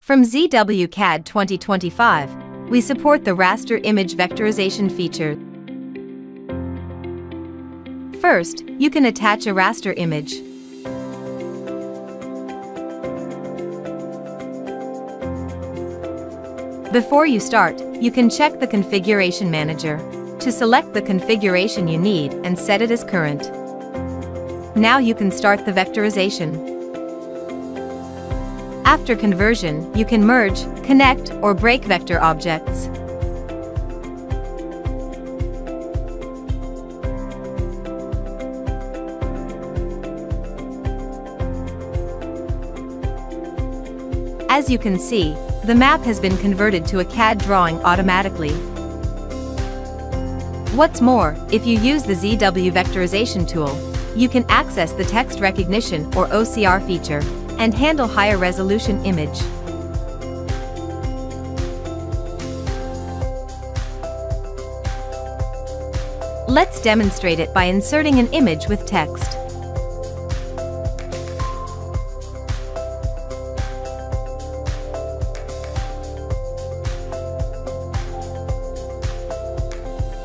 From ZWCAD 2025, we support the raster image vectorization feature. First, you can attach a raster image. Before you start, you can check the Configuration Manager to select the configuration you need and set it as current. Now you can start the vectorization. After conversion, you can merge, connect, or break vector objects. As you can see, the map has been converted to a CAD drawing automatically. What's more, if you use the ZWVectorization Tool, you can access the text recognition or OCR feature and handle higher resolution image. Let's demonstrate it by inserting an image with text.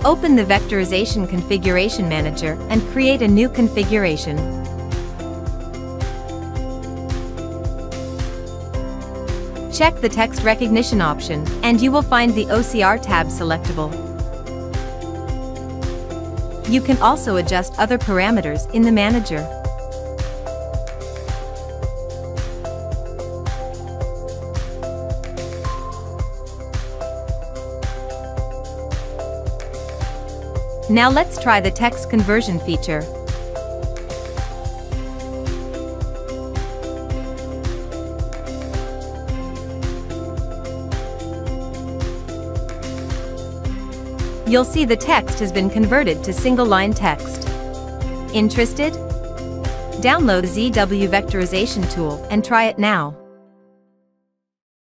Open the Vectorization Configuration Manager and create a new configuration. Check the text recognition option, and you will find the OCR tab selectable. You can also adjust other parameters in the manager. Now let's try the text conversion feature. You'll see the text has been converted to single-line text. Interested? Download the ZWVectorization Tool and try it now.